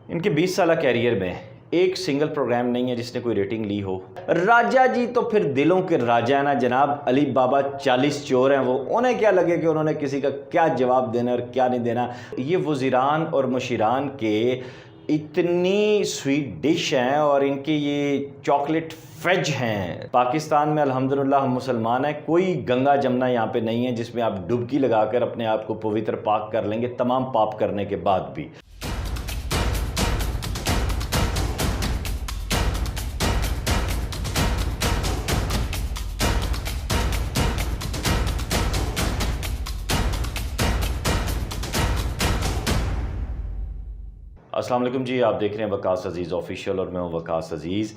ان کے 20 سالہ کیریئر میں ایک سنگل پروگرام نہیں ہے جس نے کوئی ریٹنگ لی ہو۔ راجہ جی تو پھر دلوں کے راجہ ہیں نا جناب، علی بابا 40 چور ہیں وہ، انہیں کیا لگے کہ انہوں نے کسی کا کیا جواب دینا اور کیا نہیں دینا۔ یہ وزیران اور مشیران کے اتنی سویٹ ڈش ہیں اور ان کے یہ چاکلیٹ فیج ہیں۔ پاکستان میں الحمدللہ ہم مسلمان ہیں، کوئی گنگا جمنا یہاں پہ نہیں ہے جس میں آپ ڈبکی لگا کر اپنے آپ کو پوتر پاک کر لیں گے تمام پاپ کرنے کے بعد بھی۔ السلام علیکم جی، آپ دیکھ رہے ہیں وقاص عزیز آفیشیل اور میں ہوں وقاص عزیز۔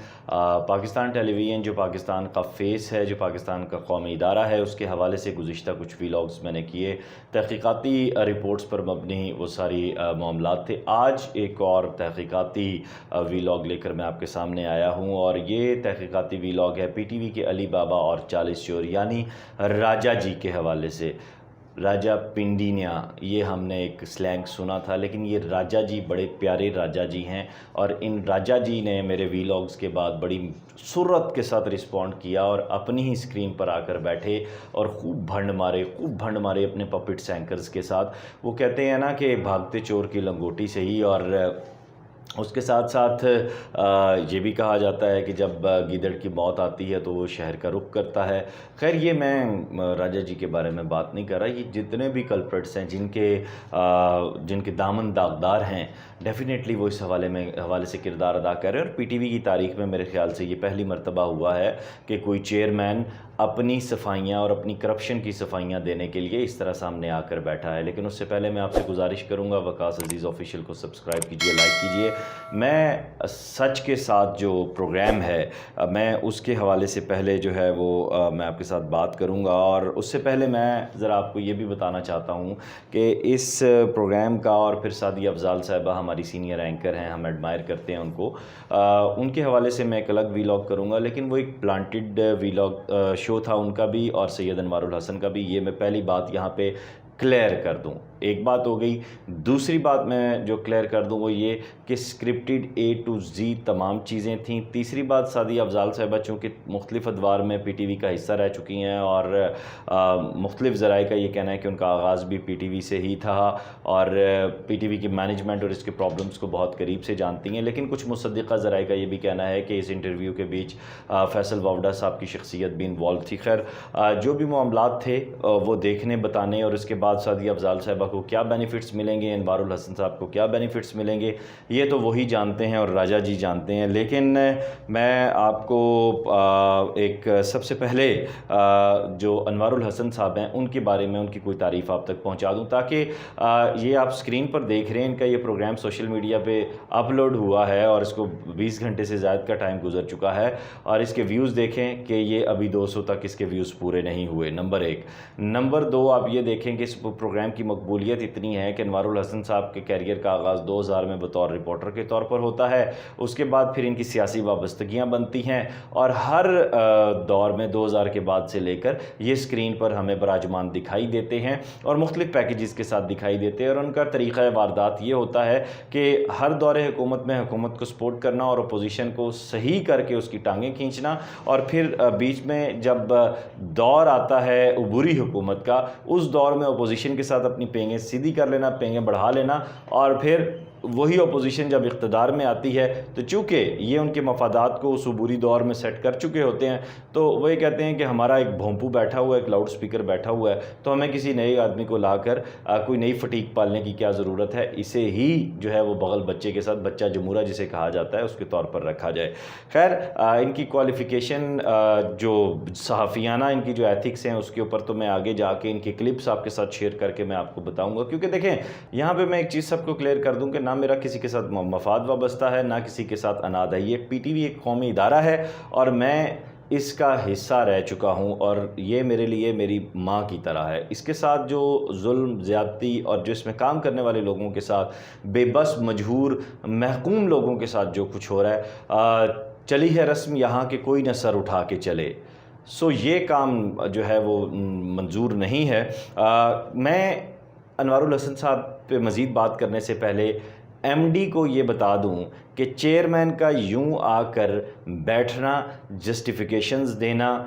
پاکستان ٹیلی ویژن جو پاکستان کا فیس ہے، جو پاکستان کا قومی ادارہ ہے، اس کے حوالے سے گزشتہ کچھ ویلاگز میں نے کیے، تحقیقاتی رپورٹس پر مبنی وہ ساری معاملات تھے۔ آج ایک اور تحقیقاتی ویلاگ لے کر میں آپ کے سامنے آیا ہوں اور یہ تحقیقاتی ویلاگ ہے پی ٹی وی کے علی بابا اور 40 چور یعنی راجہ جی کے حوالے سے۔ راجہ پنڈینیا، یہ ہم نے ایک سلینگ سنا تھا، لیکن یہ راجہ جی بڑے پیارے راجہ جی ہیں اور ان راجہ جی نے میرے ویلاگز کے بعد بڑی سرعت کے ساتھ رسپونڈ کیا اور اپنی ہی سکرین پر آ کر بیٹھے اور خوب بھنڈ مارے اپنے پپٹس اینکرز کے ساتھ۔ وہ کہتے ہیں نا کہ بھاگتے چور کی لنگوٹی سے ہی، اور اس کے ساتھ ساتھ یہ بھی کہا جاتا ہے کہ جب گیدڑ کی موت آتی ہے تو وہ شہر کا رخ کرتا ہے۔ خیر، یہ میں راجہ جی کے بارے میں بات نہیں کر رہا، یہ جتنے بھی کلپریٹس ہیں جن کے دامن داغدار ہیں، ڈیفینیٹلی وہ اس حوالے سے کردار ادا کر رہے ہیں۔ اور پی ٹی وی کی تاریخ میں میرے خیال سے یہ پہلی مرتبہ ہوا ہے کہ کوئی چیئرمین اپنی صفائیاں اور اپنی کرپشن کی صفائیاں دینے کے لیے اس طرح سامنے آ کر بیٹھا ہے۔ لیکن اس سے پہلے میں آپ سے گزارش کروں گا، وقاص عزیز آفیشیل کو سبسکرائب کیجئے، لائک کیجئے۔ میں سچ کے ساتھ جو پروگرام ہے، میں اس کے حوالے سے پہلے جو ہے وہ میں آپ کے ساتھ بات کروں گا، اور اس سے پہلے میں ذرا آپ کو یہ بھی بتانا چاہتا ہوں کہ اس پروگرام کا، اور پھر سعدیہ افضال صاحبہ ہماری سینئر اینکر ہیں، ہم ایڈمائر کرتے ہیں ان کو، ان کے حوالے سے میں ایک الگ ویلاگ کروں گا، لیکن وہ ایک پلانٹڈ ویلاگ شو تھا ان کا بھی اور سید انوار الحسن کا بھی۔ یہ میں پہلی بات یہاں پہ کلیئر کر دوں، ایک بات ہو گئی۔ دوسری بات میں جو کلیئر کر دوں وہ یہ کہ اسکرپٹڈ اے ٹو زی تمام چیزیں تھیں۔ تیسری بات، سعدیہ افضال صاحبہ چونکہ مختلف ادوار میں پی ٹی وی کا حصہ رہ چکی ہیں اور مختلف ذرائع کا یہ کہنا ہے کہ ان کا آغاز بھی پی ٹی وی سے ہی تھا اور پی ٹی وی کی مینجمنٹ اور اس کے پرابلمس کو بہت قریب سے جانتی ہیں، لیکن کچھ مصدقہ ذرائع کا یہ بھی کہنا ہے کہ اس انٹرویو کے بیچ فیصل واوڈا صاحب کی شخصیت بھی انوالو تھی۔ خیر، جو بھی معاملات تھے وہ دیکھنے بتانے، اور اس کے بعد سعدیہ افضال صاحبہ کو کیا بینیفٹس ملیں گے، انوار الحسن صاحب کو کیا بینیفٹس ملیں گے، یہ تو وہی جانتے ہیں اور راجہ جی جانتے ہیں۔ لیکن میں آپ کو ایک سب سے پہلے جو انوار الحسن صاحب ہیں ان کے بارے میں ان کی کوئی تعریف آپ تک پہنچا دوں، تاکہ یہ آپ سکرین پر دیکھ رہے ہیں، ان کا یہ پروگرام سوشل میڈیا پہ اپلوڈ ہوا ہے اور اس کو 20 گھنٹے سے زائد کا ٹائم گزر چکا ہے، اور اس کے ویوز دیکھیں کہ یہ ابھی 200 تک اس کے ویوز پورے نہیں ہوئے، نمبر 1۔ نمبر 2، آپ یہ دیکھیں کہ اس پروگرام کی مقبولیت اتنی ہے کہ انوار الحسن صاحب کے کیریئر کا آغاز 2000 میں بطور رپورٹر کے طور پر ہوتا ہے، اس کے بعد پھر ان کی سیاسی وابستگیاں بنتی ہیں، اور ہر دور میں 2000 کے بعد سے لے کر یہ سکرین پر ہمیں براجمان دکھائی دیتے ہیں اور مختلف پیکیجز کے ساتھ دکھائی دیتے ہیں، اور ان کا طریقہ واردات یہ ہوتا ہے کہ ہر دور حکومت میں حکومت کو سپورٹ کرنا اور اپوزیشن کو صحیح کر کے اس کی ٹانگیں کھینچنا، اور پھر بیچ میں جب دور آتا ہے عبوری حکومت کا، اس دور میں اپوزیشن کے ساتھ اپنی پینگیں سیدھی کر لینا، پینگیں بڑھا لینا، اور پھر وہی اپوزیشن جب اقتدار میں آتی ہے تو چونکہ یہ ان کے مفادات کو اس عبوری دور میں سیٹ کر چکے ہوتے ہیں، تو وہ یہ کہتے ہیں کہ ہمارا ایک بھونپو بیٹھا ہوا ہے، ایک لاؤڈ سپیکر بیٹھا ہوا ہے، تو ہمیں کسی نئے آدمی کو لا کر کوئی نئی فٹیک پالنے کی کیا ضرورت ہے، اسے ہی جو ہے وہ بغل بچے کے ساتھ بچہ جمہورہ جسے کہا جاتا ہے اس کے طور پر رکھا جائے۔ خیر، ان کی کوالیفیکیشن جو صحافیانہ ان کی جو ایتھکس ہیں اس کے اوپر تو میں آگے جا کے ان کے کلپس آپ کے ساتھ شیئر کر کے میں آپ کو بتاؤں گا، کیونکہ دیکھیں یہاں پہ میں ایک چیز سب کو کلیئر کر دوں کہ نہ میرا کسی کے ساتھ مفاد وابستہ ہے، نہ کسی کے ساتھ اناد ہے۔ یہ پی ٹی وی ایک قومی ادارہ ہے اور میں اس کا حصہ رہ چکا ہوں، اور یہ میرے لیے میری ماں کی طرح ہے۔ اس کے ساتھ جو ظلم، زیادتی اور جو اس میں کام کرنے والے لوگوں کے ساتھ، بے بس، مجبور، محکوم لوگوں کے ساتھ جو کچھ ہو رہا ہے، چلی ہے رسم یہاں کہ کوئی نہ سر اٹھا کے چلے، یہ کام جو ہے وہ منظور نہیں ہے۔ میں انوار الحسن صاحب پہ مزید بات کرنے سے پہلے ایم ڈی کو یہ بتا دوں کہ چیئرمین کا یوں آ کر بیٹھنا، جسٹیفیکیشنز دینا،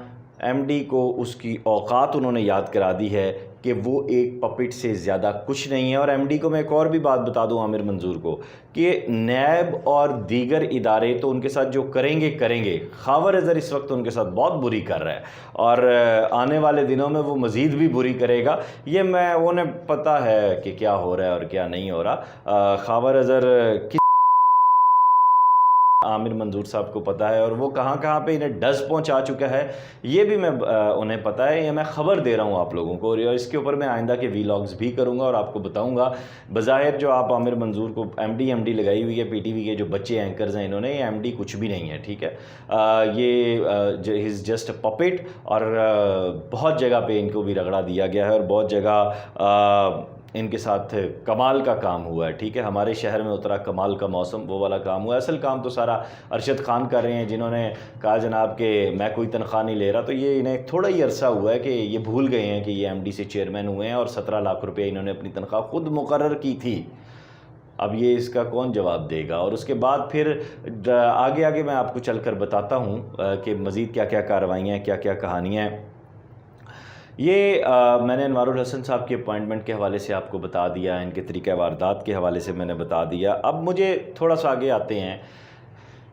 ایم ڈی کو اس کی اوقات انہوں نے یاد کرا دی ہے کہ وہ ایک پپٹ سے زیادہ کچھ نہیں ہے۔ اور ایم ڈی کو میں ایک اور بھی بات بتا دوں عامر منظور کو کہ نیب اور دیگر ادارے تو ان کے ساتھ جو کریں گے، خاور اظہر اس وقت ان کے ساتھ بہت بری کر رہا ہے اور آنے والے دنوں میں وہ مزید بھی بری کرے گا۔ یہ انہیں پتہ ہے کہ کیا ہو رہا ہے اور کیا نہیں ہو رہا۔ خاور اظہر عامر منظور صاحب کو پتہ ہے اور وہ کہاں کہاں پہ انہیں ڈز پہنچا چکا ہے، یہ بھی انہیں پتہ ہے۔ یہ میں خبر دے رہا ہوں آپ لوگوں کو، اور اس کے اوپر میں آئندہ کے ویلاگز بھی کروں گا اور آپ کو بتاؤں گا۔ بظاہر جو آپ عامر منظور کو ایم ڈی لگائی ہوئی ہے، پی ٹی وی کے جو بچے اینکرز ہیں، انہوں نے یہ ایم ڈی کچھ بھی نہیں ہے، ٹھیک ہے۔ یہ از جسٹ اے پپٹ، اور بہت جگہ پہ ان کو بھی رگڑا دیا گیا ہے اور بہت جگہ ان کے ساتھ کمال کا کام ہوا ہے، ٹھیک ہے۔ ہمارے شہر میں اترا کمال کا موسم، وہ والا کام ہوا ہے۔ اصل کام تو سارا ارشد خان کر رہے ہیں، جنہوں نے کہا جناب کہ میں کوئی تنخواہ نہیں لے رہا، تو یہ انہیں تھوڑا ہی عرصہ ہوا ہے کہ یہ بھول گئے ہیں کہ یہ ایم ڈی سے چیئرمین ہوئے ہیں اور 17 لاکھ روپے انہوں نے اپنی تنخواہ خود مقرر کی تھی۔ اب یہ اس کا کون جواب دے گا؟ اور اس کے بعد پھر آگے میں آپ کو چل کر بتاتا ہوں کہ مزید کیا کیا کارروائیاں ہیں، کیا کیا کہانیاں ہیں۔ یہ میں نے انوار الحسن صاحب کی اپوائنٹمنٹ کے حوالے سے آپ کو بتا دیا، ان کے طریقہ واردات کے حوالے سے میں نے بتا دیا۔ اب مجھے تھوڑا سا آگے آتے ہیں۔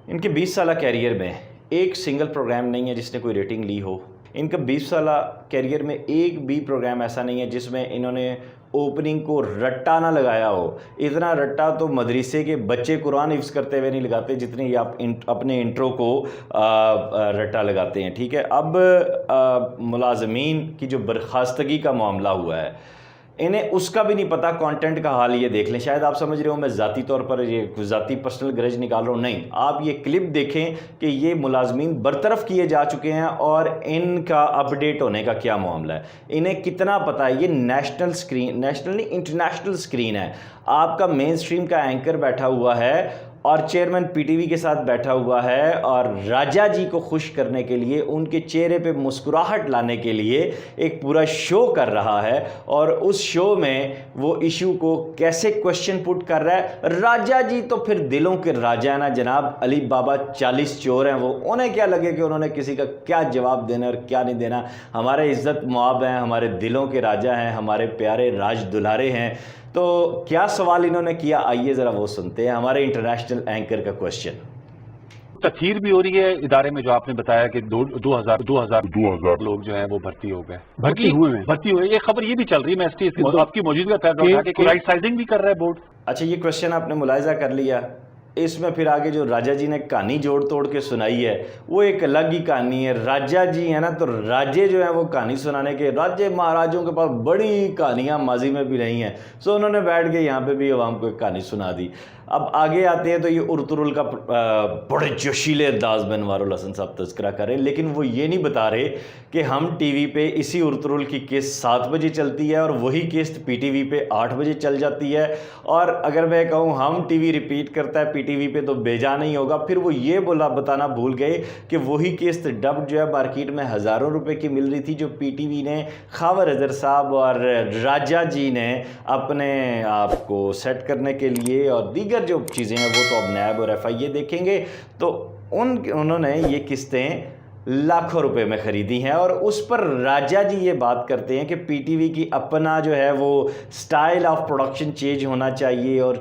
ان کے 20 سالہ کیریئر میں ایک سنگل پروگرام نہیں ہے جس نے کوئی ریٹنگ لی ہو۔ ان کا 20 سالہ کیریئر میں ایک بھی پروگرام ایسا نہیں ہے جس میں انہوں نے اوپننگ کو رٹا نہ لگایا ہو۔ اتنا رٹا تو مدرسے کے بچے قرآن حفظ کرتے ہوئے نہیں لگاتے جتنے یہ آپ اپنے انٹرو کو رٹا لگاتے ہیں، ٹھیک ہے۔ اب ملازمین کی جو برخاستگی کا معاملہ ہوا ہے، انہیں اس کا بھی نہیں پتہ کانٹینٹ کا حال۔ یہ دیکھ لیں، شاید آپ سمجھ رہے ہو میں ذاتی طور پر یہ ذاتی پرسنل گرج نکال رہا ہوں، نہیں، آپ یہ کلپ دیکھیں کہ یہ ملازمین برطرف کیے جا چکے ہیں اور ان کا اپ ڈیٹ ہونے کا کیا معاملہ ہے، انہیں کتنا پتہ ہے۔ یہ نیشنل نہیں انٹرنیشنل اسکرین ہے۔ آپ کا مین اسٹریم کا اینکر بیٹھا ہوا ہے اور چیئرمین پی ٹی وی کے ساتھ بیٹھا ہوا ہے اور راجہ جی کو خوش کرنے کے لیے، ان کے چہرے پہ مسکراہٹ لانے کے لیے ایک پورا شو کر رہا ہے، اور اس شو میں وہ ایشو کو کیسے کوشچن پٹ کر رہا ہے۔ راجہ جی تو پھر دلوں کے راجہ نا جناب، علی بابا 40 چور ہیں وہ، انہیں کیا لگے کہ انہوں نے کسی کا کیا جواب دینا اور کیا نہیں دینا۔ ہمارے عزت مآب ہیں، ہمارے دلوں کے راجہ ہیں، ہمارے پیارے راج دلارے ہیں۔ تو کیا سوال انہوں نے کیا، آئیے ذرا وہ سنتے ہیں، ہمارے انٹرنیشنل اینکر کا کوشچن۔ تطہیر بھی ہو رہی ہے ادارے میں، جو آپ نے بتایا کہ 2000 لوگ جو ہیں وہ بھرتی ہو گئے، بھرتی ہوئے۔ یہ خبر یہ بھی چل رہی ہے، میں اس کی آپ کی موجودگی کا کہ رائٹ سائزنگ بھی کر رہا ہے بورڈ۔ اچھا، یہ کوشچن آپ نے ملاحظہ کر لیا۔ اس میں پھر آگے جو راجہ جی نے کہانی جوڑ توڑ کے سنائی ہے وہ ایک الگ ہی کہانی ہے۔ راجہ جی ہیں نا، تو راجے جو ہیں وہ کہانی سنانے کے، راجے مہاراجوں کے پاس بڑی کہانیاں ماضی میں بھی رہی ہیں، سو انہوں نے بیٹھ کے یہاں پہ بھی عوام کو ایک کہانی سنا دی۔ اب آگے آتے ہیں تو یہ ارطغرل کا بڑے جوشیلے انداز میں انوار الحسن صاحب تذکرہ کر رہے ہیں، لیکن وہ یہ نہیں بتا رہے کہ ہم ٹی وی پہ اسی ارطغرل کی قسط 7 بجے چلتی ہے اور وہی قسط پی ٹی وی پہ 8 بجے چل جاتی ہے، اور اگر میں کہوں ہم ٹی وی ریپیٹ کرتا ہے پی ٹی وی پہ تو بے جا نہیں ہوگا۔ پھر وہ یہ بتانا بھول گئے کہ وہی قسط ڈب جو ہے مارکیٹ میں ہزاروں روپے کی مل رہی تھی، جو پی ٹی وی نے خاور اظہر صاحب اور راجہ جی نے اپنے آپ کو سیٹ کرنے کے لیے، اور دیگر جو چیزیں ہیں وہ تو اب نیب اور ایف آئی اے دیکھیں گے، تو انہوں نے یہ قسطیں لاکھوں روپے میں خریدی ہیں۔ اور اس پر راجہ جی یہ بات کرتے ہیں کہ پی ٹی وی کی اپنا جو ہے وہ سٹائل آف پروڈکشن چینج ہونا چاہیے، اور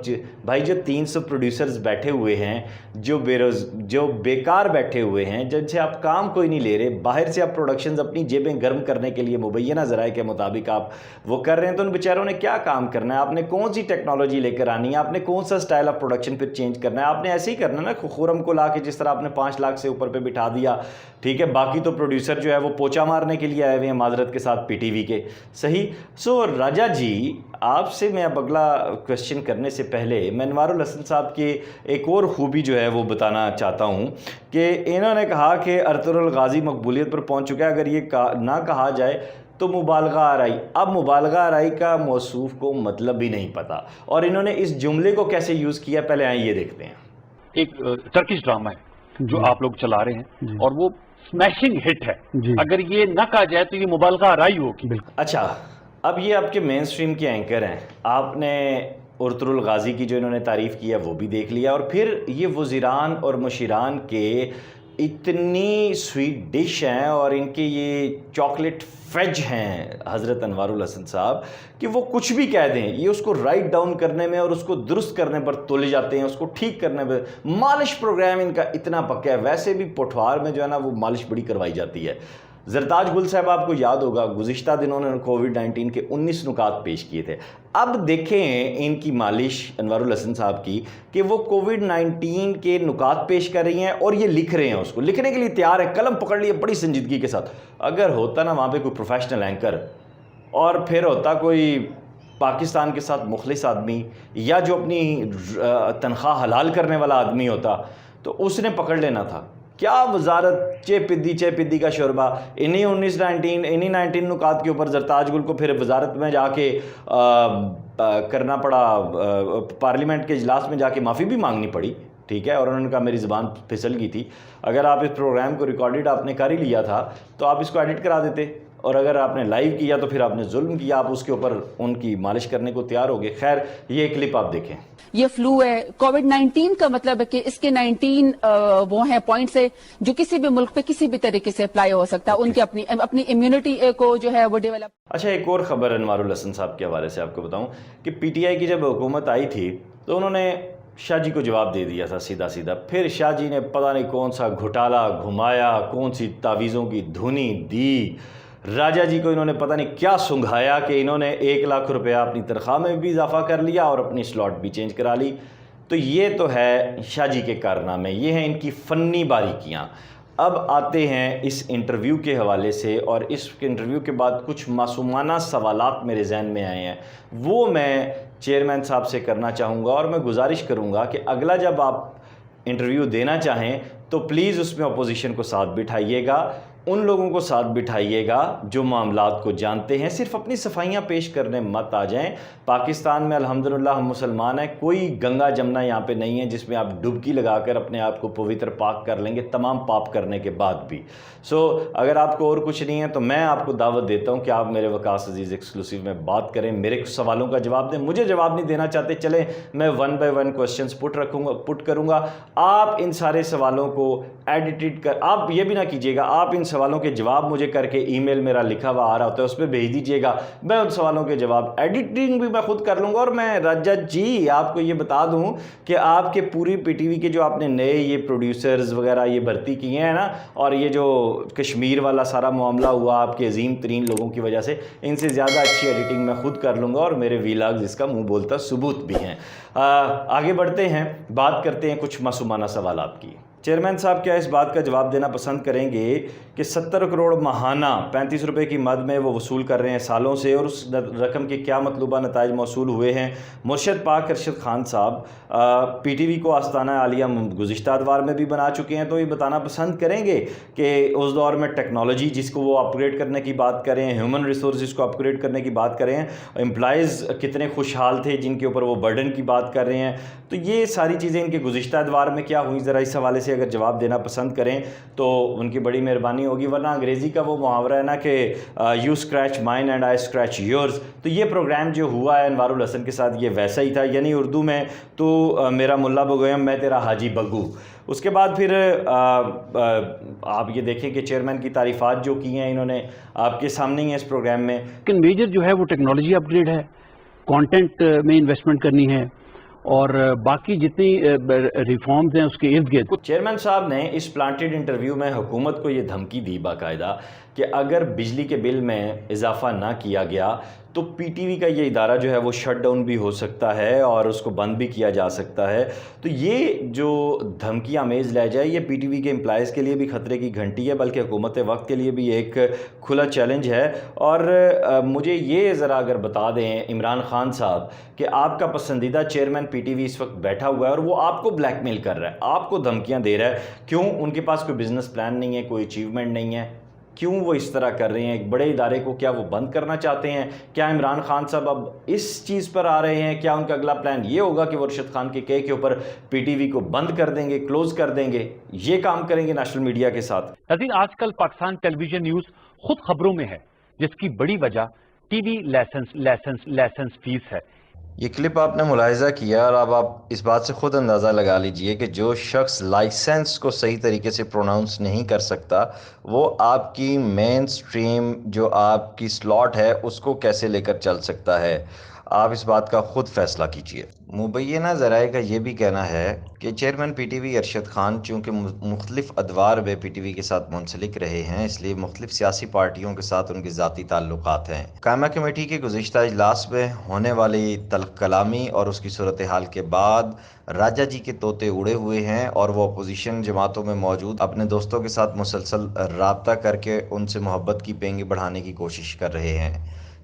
بھائی جو 300 پروڈیوسرز بیٹھے ہوئے ہیں، جو بیکار بیٹھے ہوئے ہیں، جن سے آپ کام کوئی نہیں لے رہے، باہر سے آپ پروڈکشنز اپنی جیبیں گرم کرنے کے لیے مبینہ ذرائع کے مطابق آپ وہ کر رہے ہیں، تو ان بیچاروں نے کیا کام کرنا ہے؟ آپ نے کون سی ٹیکنالوجی لے کر آنی ہے؟ آپ نے کون سا سٹائل آف پروڈکشن پھر چینج کرنا ہے؟ آپ نے ایسے ہی کرنا نا، خرم کو لا کے جس طرح آپ نے 5 لاکھ سے اوپر پہ بٹھا دیا، ٹھیک ہے، باقی تو پروڈیوسر جو ہے وہ پوچا مارنے کے لیے آئے ہوئے ہیں معذرت کے ساتھ پی ٹی وی کے، صحیح۔ سو راجہ جی، آپ سے میں اب اگلا کوشچن کرنے سے پہلے میں انوار الحسن صاحب کی ایک اور خوبی جو ہے وہ بتانا چاہتا ہوں کہ انہوں نے کہا کہ ارطغرل غازی مقبولیت پر پہنچ چکا ہے، اگر یہ نہ کہا جائے تو مبالغہ آرائی۔ اب مبالغہ آرائی کا موصوف کو مطلب ہی نہیں پتا، اور انہوں نے اس جملے کو کیسے یوز کیا، پہلے آئیں یہ دیکھتے ہیں۔ ایک ٹرکش ڈرامہ ہے جو آپ لوگ چلا رہے ہیں اور وہ اسمیشنگ ہٹ ہے، اگر یہ نہ کہا جائے تو یہ مبالغہ آرائی ہوگی۔ اچھا، اب یہ آپ کے مین سٹریم کے اینکر ہیں، آپ نے ارطغرل غازی کی جو انہوں نے تعریف کی ہے وہ بھی دیکھ لیا، اور پھر یہ وزیران اور مشیران کے اتنی سویٹ ڈش ہیں اور ان کے یہ چاکلیٹ فیج ہیں حضرت انوار الحسن صاحب کہ وہ کچھ بھی کہہ دیں، یہ اس کو رائٹ ڈاؤن کرنے میں اور اس کو درست کرنے پر تلے جاتے ہیں، اس کو ٹھیک کرنے پر۔ مالش پروگرام ان کا اتنا پکا ہے، ویسے بھی پٹھوار میں جو ہے نا وہ مالش بڑی کروائی جاتی ہے۔ زرتاج گل صاحب آپ کو یاد ہوگا گزشتہ دنوں نے کووڈ-19 کے 19 نکات پیش کیے تھے۔ اب دیکھیں ان کی مالش انوار الحسن صاحب کی کہ وہ کووڈ-19 کے نکات پیش کر رہی ہیں اور یہ لکھ رہے ہیں، اس کو لکھنے کے لیے تیار ہے، قلم پکڑ لیے بڑی سنجیدگی کے ساتھ۔ اگر ہوتا نا وہاں پہ کوئی پروفیشنل اینکر اور پھر ہوتا کوئی پاکستان کے ساتھ مخلص آدمی یا جو اپنی تنخواہ حلال کرنے والا آدمی ہوتا تو اس نے پکڑ لینا تھا۔ کیا وزارت چے پدی کا شوربہ، انہی 19 نکات کے اوپر زرتاج گل کو پھر وزارت میں جا کے کرنا پڑا، پارلیمنٹ کے اجلاس میں جا کے معافی بھی مانگنی پڑی، ٹھیک ہے، اور انہوں نے کہا میری زبان پھسل گئی تھی۔ اگر آپ اس پروگرام کو ریکارڈڈ آپ نے کر ہی لیا تھا تو آپ اس کو ایڈٹ کرا دیتے، اور اگر آپ نے لائیو کیا تو پھر آپ نے ظلم کیا، آپ اس کے اوپر ان کی مالش کرنے کو تیار ہو گئے۔ خیر یہ کلپ آپ دیکھیں۔ یہ فلو ہے، کووڈ-19 کا مطلب ہے کہ اس کے 19 وہ ہیں پوائنٹس ہے جو کسی بھی ملک پہ کسی بھی طریقے سے اپلائی ہو سکتا ہے، ان کی اپنی امیونٹی کو جو ہے وہ ڈیولپ۔ اچھا ایک اور خبر انوار الحسن صاحب کے حوالے سے آپ کو بتاؤں کہ پی ٹی آئی کی جب حکومت آئی تھی تو انہوں نے شاہ جی کو جواب دے دیا تھا سیدھا، پھر شاہ جی نے پتہ نہیں کون سا گھوٹالا گھمایا، کون سی تعویذوں کی دھنی دی، راجہ جی کو انہوں نے پتہ نہیں کیا سنگھایا کہ انہوں نے 1 لاکھ روپیہ اپنی تنخواہ میں بھی اضافہ کر لیا اور اپنی سلاٹ بھی چینج کرا لی۔ تو یہ تو ہے شاہ جی کے کارنامے، یہ ہیں ان کی فنی باریکیاں۔ اب آتے ہیں اس انٹرویو کے حوالے سے، اور اس انٹرویو کے بعد کچھ معصومانہ سوالات میرے ذہن میں آئے ہیں، وہ میں چیئرمین صاحب سے کرنا چاہوں گا، اور میں گزارش کروں گا کہ اگلا جب آپ انٹرویو دینا چاہیں تو پلیز اس میں اپوزیشن کو ساتھ بٹھائیے گا، ان لوگوں کو ساتھ بٹھائیے گا جو معاملات کو جانتے ہیں، صرف اپنی صفائیاں پیش کرنے مت آ جائیں۔ پاکستان میں الحمدللہ ہم مسلمان ہیں، کوئی گنگا جمنا یہاں پہ نہیں ہے جس میں آپ ڈبکی لگا کر اپنے آپ کو پوتر پاک کر لیں گے تمام پاپ کرنے کے بعد بھی۔ اگر آپ کو اور کچھ نہیں ہے تو میں آپ کو دعوت دیتا ہوں کہ آپ میرے وقاص عزیز ایکسکلوسیو میں بات کریں، میرے سوالوں کا جواب دیں۔ مجھے جواب نہیں دینا چاہتے چلیں میں 1 by 1 کوسچنز پٹ کروں گا، آپ ان سارے سوالوں کو ایڈیٹڈ کر، آپ یہ بھی نہ کیجیے گا، آپ ان سوالوں کے جواب مجھے کر کے ای میل میرا لکھا ہوا آ رہا ہوتا ہے اس پہ بھیج دیجیے گا، میں ان سوالوں کے جواب ایڈیٹنگ بھی میں خود کر لوں گا۔ اور میں راجہ جی آپ کو یہ بتا دوں کہ آپ کے پوری پی ٹی وی کے جو آپ نے نئے یہ پروڈیوسرز وغیرہ یہ بھرتی کیے ہیں نا، اور یہ جو کشمیر والا سارا معاملہ ہوا آپ کے عظیم ترین لوگوں کی وجہ سے، ان سے زیادہ اچھی ایڈیٹنگ میں خود کر لوں گا، اور میرے ویلاگز اس کا منہ بولتا ثبوت بھی ہیں۔ آگے بڑھتے ہیں، بات کرتے ہیں کچھ معصومانہ سوالات کی۔ چیئرمین صاحب کیا اس بات کا جواب دینا پسند کریں گے کہ 70 کروڑ ماہانہ 35 روپے کی مد میں وہ وصول کر رہے ہیں سالوں سے، اور اس رقم کے کیا مطلوبہ نتائج موصول ہوئے ہیں؟ مرشد پاک ارشد خان صاحب پی ٹی وی کو آستانہ عالیہ گزشتہ ادوار میں بھی بنا چکے ہیں، تو یہ بتانا پسند کریں گے کہ اس دور میں ٹیکنالوجی جس کو وہ اپ گریڈ کرنے کی بات کریں، ہیومن ریسورسز کو اپ گریڈ کرنے کی بات کریں، امپلائیز کتنے خوشحال تھے جن کے اوپر وہ برڈن کی بات کر رہے ہیں، تو یہ ساری چیزیں ان کے گزشتہ ادوار میں کیا ہوئی، ذرا اس حوالے سے اگر جواب دینا پسند کریں تو ان کی بڑی مہربانی ہوگی، ورنہ انگریزی کا وہ محاورہ ہے نا کہ you scratch mine and I scratch yours, تو یہ پروگرام جو ہوا ہے انوار الحسن کے ساتھ یہ ویسا ہی تھا، یعنی اردو میں تو میرا ملا بگویم میں تیرا حاجی بگو۔ اس کے بعد پھر آپ یہ دیکھیں کہ چیئرمین کی تعریفات جو کی ہیں انہوں نے آپ کے سامنے ہی ہیں اس پروگرام میں، لیکن میجر جو ہے وہ ٹیکنالوجی اپ گریڈ ہے، کانٹینٹ میں انویسٹمنٹ کرنی ہے، اور باقی جتنی ریفارمز ہیں اس کے ارد گرد۔ چیئرمین صاحب نے اس پلانٹڈ انٹرویو میں حکومت کو یہ دھمکی دی باقاعدہ کہ اگر بجلی کے بل میں اضافہ نہ کیا گیا تو پی ٹی وی کا یہ ادارہ جو ہے وہ شٹ ڈاؤن بھی ہو سکتا ہے اور اس کو بند بھی کیا جا سکتا ہے۔ تو یہ جو دھمکی آمیز لہجہ ہے یہ پی ٹی وی کے امپلائیز کے لیے بھی خطرے کی گھنٹی ہے، بلکہ حکومت وقت کے لیے بھی ایک کھلا چیلنج ہے۔ اور مجھے یہ ذرا اگر بتا دیں عمران خان صاحب کہ آپ کا پسندیدہ چیئرمین پی ٹی وی اس وقت بیٹھا ہوا ہے اور وہ آپ کو بلیک میل کر رہا ہے، آپ کو دھمکیاں دے رہا ہے، کیوں؟ ان کے پاس کوئی بزنس پلان نہیں ہے، کوئی اچیومنٹ نہیں ہے، کیوں وہ اس طرح کر رہے ہیں؟ ایک بڑے ادارے کو کیا وہ بند کرنا چاہتے ہیں؟ کیا عمران خان صاحب اب اس چیز پر آ رہے ہیں؟ کیا ان کا اگلا پلان یہ ہوگا کہ وہ ارشد خان کے کے اوپر پی ٹی وی کو بند کر دیں گے، کلوز کر دیں گے؟ یہ کام کریں گے نیشنل میڈیا کے ساتھ؟ ناظرین، آج کل پاکستان ٹیلی ویژن نیوز خود خبروں میں ہے، جس کی بڑی وجہ ٹی وی لائسنس فیس ہے۔ یہ کلپ آپ نے ملاحظہ کیا اور اب آپ اس بات سے خود اندازہ لگا لیجئے کہ جو شخص لائسنس کو صحیح طریقے سے پروناؤنس نہیں کر سکتا وہ آپ کی مین سٹریم جو آپ کی سلاٹ ہے اس کو کیسے لے کر چل سکتا ہے. آپ اس بات کا خود فیصلہ کیجئے. مبینہ ذرائع کا یہ بھی کہنا ہے کہ چیئرمین پی ٹی وی ارشد خان چونکہ مختلف ادوار میں پی ٹی وی کے ساتھ منسلک رہے ہیں اس لیے مختلف سیاسی پارٹیوں کے ساتھ ان کے ذاتی تعلقات ہیں. قائمہ کمیٹی کے گزشتہ اجلاس میں ہونے والی تلخ کلامی اور اس کی صورتحال کے بعد راجہ جی کے طوطے اڑے ہوئے ہیں اور وہ اپوزیشن جماعتوں میں موجود اپنے دوستوں کے ساتھ مسلسل رابطہ کر کے ان سے محبت کی پینگیں بڑھانے کی کوشش کر رہے ہیں.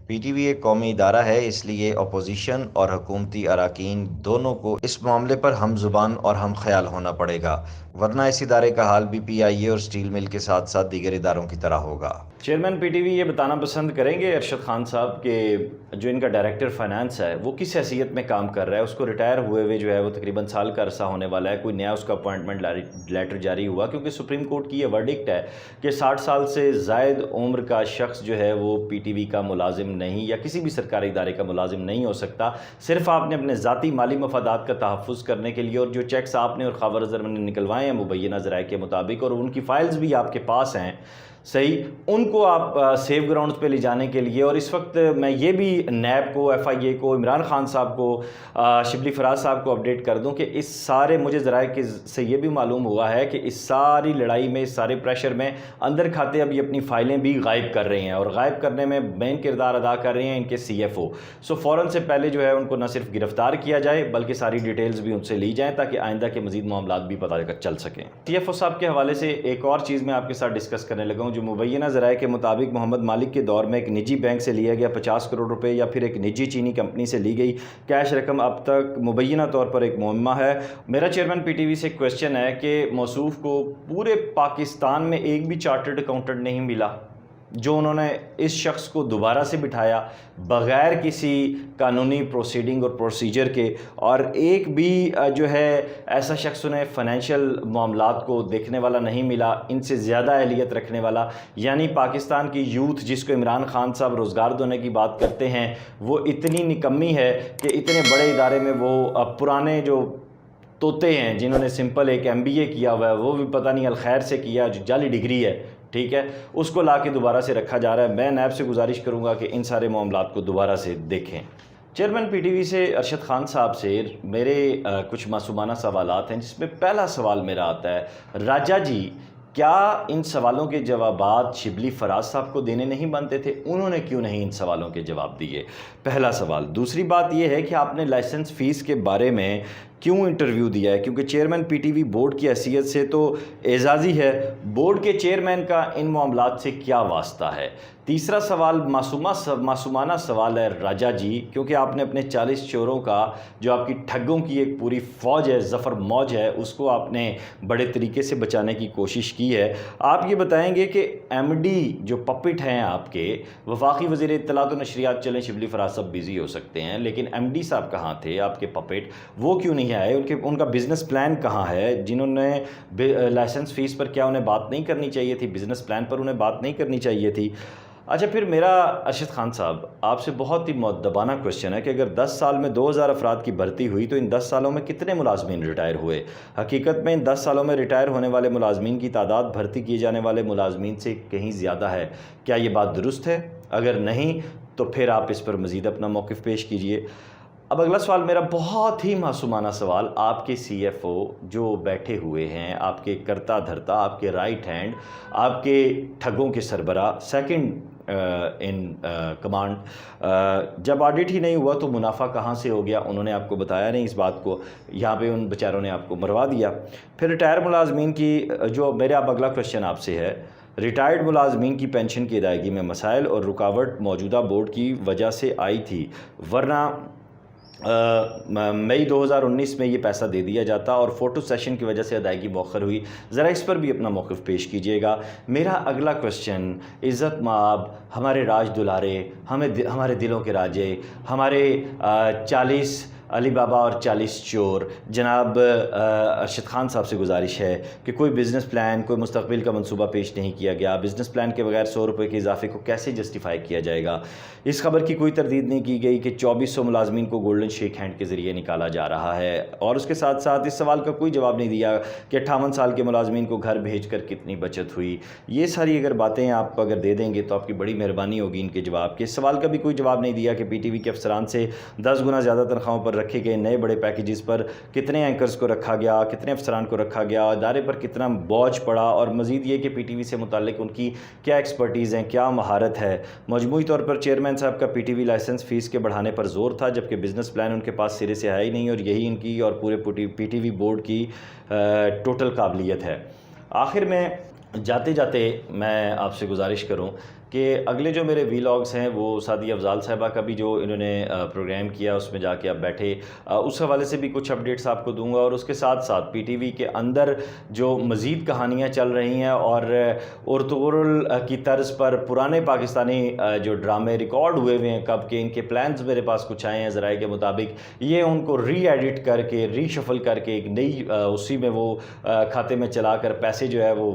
پی ٹی وی ایک قومی ادارہ ہے اس لیے اپوزیشن اور حکومتی اراکین دونوں کو اس معاملے پر ہم زبان اور ہم خیال ہونا پڑے گا ورنہ اس ادارے کا حال بھی پی آئی اے اور سٹیل مل کے ساتھ ساتھ دیگر اداروں کی طرح ہوگا. چیئرمین پی ٹی وی یہ بتانا پسند کریں گے ارشد خان صاحب کہ جو ان کا ڈائریکٹر فائنانس ہے وہ کس حیثیت میں کام کر رہا ہے. اس کو ریٹائر ہوئے ہوئے جو ہے وہ تقریباً سال کا عرصہ ہونے والا ہے. کوئی نیا اس کا اپوائنٹمنٹ لیٹر جاری ہوا کیونکہ سپریم کورٹ کی یہ ورڈکٹ ہے کہ 60 سال سے زائد عمر کا شخص جو ہے وہ پی ٹی وی کا ملازم نہیں یا کسی بھی سرکاری ادارے کا ملازم نہیں ہو سکتا. صرف آپ نے اپنے ذاتی مالی مفادات کا تحفظ کرنے کے لیے اور جو چیکس آپ نے اور خواہ ازر نے نکلوائے ہیں مبینہ ذرائع کے مطابق اور ان کی فائلز بھی آپ کے پاس ہیں صحیح ان کو آپ سیف گراؤنڈز پہ لے جانے کے لیے. اور اس وقت میں یہ بھی نیب کو ایف آئی اے کو عمران خان صاحب کو شبلی فراز صاحب کو اپڈیٹ کر دوں کہ اس سارے مجھے ذرائع کے سے یہ بھی معلوم ہوا ہے کہ اس ساری لڑائی میں اس سارے پریشر میں اندر کھاتے اب یہ اپنی فائلیں بھی غائب کر رہے ہیں اور غائب کرنے میں مین کردار ادا کر رہے ہیں ان کے سی ایف او. سو فوراً سے پہلے جو ہے ان کو نہ صرف گرفتار کیا جائے بلکہ ساری ڈیٹیلز بھی ان سے لی جائیں تاکہ آئندہ کے مزید معاملات بھی پتہ چل سکیں. سی ایف او صاحب کے حوالے سے ایک اور چیز میں آپ کے ساتھ ڈسکس کرنے لگا ہوں جو مبینہ ذرائع کے مطابق محمد مالک کے دور میں ایک نجی بینک سے لیا گیا 50 کروڑ روپے یا پھر ایک نجی چینی کمپنی سے لی گئی کیش رقم اب تک مبینہ طور پر ایک معمہ ہے. میرا چیئرمین پی ٹی وی سے کویسچن ہے کہ موصوف کو پورے پاکستان میں ایک بھی چارٹرڈ اکاؤنٹنٹ نہیں ملا جو انہوں نے اس شخص کو دوبارہ سے بٹھایا بغیر کسی قانونی پروسیڈنگ اور پروسیجر کے اور ایک بھی جو ہے ایسا شخص انہیں فائنینشیل معاملات کو دیکھنے والا نہیں ملا ان سے زیادہ اہلیت رکھنے والا. یعنی پاکستان کی یوتھ جس کو عمران خان صاحب روزگار دینے کی بات کرتے ہیں وہ اتنی نکمی ہے کہ اتنے بڑے ادارے میں وہ پرانے جو طوطے ہیں جنہوں نے سمپل ایک ایم بی اے کیا ہوا ہے وہ بھی پتہ نہیں الخیر سے کیا جو جعلی ڈگری ہے ٹھیک ہے اس کو لا کے دوبارہ سے رکھا جا رہا ہے. میں نیب سے گزارش کروں گا کہ ان سارے معاملات کو دوبارہ سے دیکھیں. چیئرمین پی ٹی وی سے ارشد خان صاحب سے میرے کچھ معصومانہ سوالات ہیں جس میں پہلا سوال میرا آتا ہے راجہ جی کیا ان سوالوں کے جوابات شبلی فراز صاحب کو دینے نہیں بنتے تھے؟ انہوں نے کیوں نہیں ان سوالوں کے جواب دیے؟ پہلا سوال. دوسری بات یہ ہے کہ آپ نے لائسنس فیس کے بارے میں کیوں انٹرویو دیا ہے کیونکہ چیئرمین پی ٹی وی بورڈ کی حیثیت سے تو اعزازی ہے بورڈ کے چیئرمین کا ان معاملات سے کیا واسطہ ہے؟ تیسرا سوال معصومانہ سوال ہے راجہ جی کیونکہ آپ نے اپنے 40 چوروں کا جو آپ کی ٹھگوں کی ایک پوری فوج ہے ظفر موج ہے اس کو آپ نے بڑے طریقے سے بچانے کی کوشش کی ہے. آپ یہ بتائیں گے کہ ایم ڈی جو پپٹ ہیں آپ کے وفاقی وزیر اطلاعات و نشریات چلیں شبلی فراز صاحب بیزی ہو سکتے ہیں لیکن ایم ڈی صاحب کہاں تھے آپ کے پپٹ وہ کیوں نہیں آئے؟ ان کا بزنس پلان کہاں ہے؟ جنہوں نے لائسنس فیس پر کیا انہیں بات نہیں کرنی چاہیے تھی؟ بزنس پلان پر انہیں بات نہیں کرنی چاہیے تھی؟ اچھا پھر میرا ارشد خان صاحب آپ سے بہت ہی مؤدبانہ کویسچن ہے کہ اگر 10 سال میں 2000 افراد کی بھرتی ہوئی تو ان 10 سالوں میں کتنے ملازمین ریٹائر ہوئے؟ حقیقت میں ان 10 سالوں میں ریٹائر ہونے والے ملازمین کی تعداد بھرتی کیے جانے والے ملازمین سے کہیں زیادہ ہے. کیا یہ بات درست ہے؟ اگر نہیں تو پھر آپ اس پر مزید اپنا موقف پیش کیجئے. اب اگلا سوال میرا بہت ہی معصومانہ سوال آپ کے سی ایف او جو بیٹھے ہوئے ہیں آپ کے کرتا دھرتا آپ کے رائٹ ہینڈ آپ کے ٹھگوں کے سربراہ سیکنڈ ان کمانڈ جب آڈٹ ہی نہیں ہوا تو منافع کہاں سے ہو گیا؟ انہوں نے آپ کو بتایا نہیں اس بات کو یہاں پہ ان بیچاروں نے آپ کو مروا دیا. پھر ریٹائر ملازمین کی جو میرا اب اگلا کویسچن آپ سے ہے ریٹائرڈ ملازمین کی پینشن کی ادائیگی میں مسائل اور رکاوٹ موجودہ بورڈ کی وجہ سے آئی تھی ورنہ مئی 2019 میں یہ پیسہ دے دیا جاتا اور فوٹو سیشن کی وجہ سے ادائیگی مؤخر ہوئی. ذرا اس پر بھی اپنا موقف پیش کیجیے گا. میرا اگلا کویسچن عزت مآب ہمارے راج دلارے ہمارے دلوں کے راجے ہمارے 40 علی بابا اور 40 چور. جناب ارشد خان صاحب سے گزارش ہے کہ کوئی بزنس پلان، کوئی مستقبل کا منصوبہ پیش نہیں کیا گیا. بزنس پلان کے بغیر 100 روپے کے اضافے کو کیسے جسٹیفائی کیا جائے گا؟ اس خبر کی کوئی تردید نہیں کی گئی کہ 2400 ملازمین کو گولڈن شیک ہینڈ کے ذریعے نکالا جا رہا ہے. اور اس کے ساتھ ساتھ اس سوال کا کوئی جواب نہیں دیا کہ 58 سال کے ملازمین کو گھر بھیج کر کتنی بچت ہوئی. یہ ساری اگر باتیں آپ اگر دے دیں گے تو آپ کی بڑی مہربانی ہوگی ان کے جواب کے. اس سوال کا بھی کوئی جواب نہیں دیا کہ پی ٹی وی کے افسران سے 10 گنا زیادہ تنخواہوں پر رکھے گئے نئے بڑے پیکیجز پر کتنے اینکرز کو رکھا گیا، کتنے افسران کو رکھا گیا، ادارے پر کتنا بوجھ پڑا، اور مزید یہ کہ پی ٹی وی سے متعلق ان کی کیا ایکسپرٹیز ہیں، کیا مہارت ہے. مجموعی طور پر چیئرمین صاحب کا P T V licence fee کے بڑھانے پر زور تھا، جبکہ بزنس پلان ان کے پاس سرے سے ہے ہی نہیں، اور یہی ان کی اور پورے پی ٹی وی بورڈ کی ٹوٹل قابلیت ہے. آخر میں جاتے جاتے میں آپ سے گزارش کروں کہ اگلے جو میرے ویلاگز ہیں وہ سعدیہ افضال صاحبہ کا بھی جو انہوں نے پروگرام کیا اس میں جا کے آپ بیٹھے، اس حوالے سے بھی کچھ اپڈیٹس آپ کو دوں گا. اور اس کے ساتھ ساتھ پی ٹی وی کے اندر جو مزید کہانیاں چل رہی ہیں اور ارطغرل کی طرز پر پرانے پاکستانی جو ڈرامے ریکارڈ ہوئے ہوئے ہیں کب کے، ان کے پلانز میرے پاس کچھ آئے ہیں ذرائع کے مطابق، یہ ان کو ری ایڈٹ کر کے ری شفل کر کے ایک نئی اسی میں وہ کھاتے میں چلا کر پیسے جو ہے وہ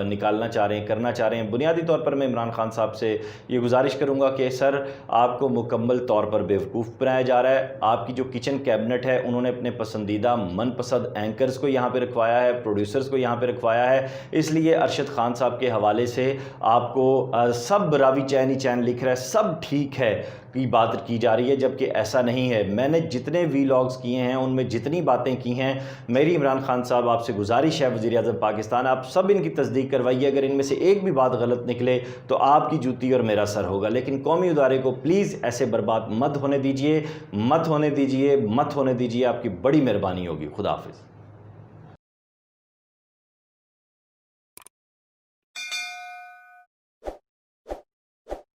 نکالنا چاہ رہے ہیں، کرنا چاہ رہے ہیں. بنیادی طور پر میں عمران خان صاحب سے یہ گزارش کروں گا کہ سر آپ کو مکمل طور پر بیوقوف بنایا جا رہا ہے. آپ کی جو کچن کیبنٹ ہے انہوں نے اپنے پسندیدہ من پسند اینکرز کو یہاں پہ رکھوایا ہے، پروڈیوسرز کو یہاں پہ رکھوایا ہے. اس لیے ارشد خان صاحب کے حوالے سے آپ کو سب راوی چین ہی چین لکھ رہا ہے، سب ٹھیک ہے کی بات کی جا رہی ہے، جبکہ ایسا نہیں ہے. میں نے جتنے ویلاگز کیے ہیں ان میں جتنی باتیں کی ہیں، میری عمران خان صاحب آپ سے گزارش ہے وزیر اعظم پاکستان، آپ سب ان کی تصدیق کروائیے. اگر ان میں سے ایک بھی بات غلط نکلے تو آپ کی جوتی اور میرا سر ہوگا. لیکن قومی ادارے کو پلیز ایسے برباد مت ہونے دیجئے، مت ہونے دیجئے، مت ہونے دیجئے. آپ کی بڑی مہربانی ہوگی. خدا حافظ.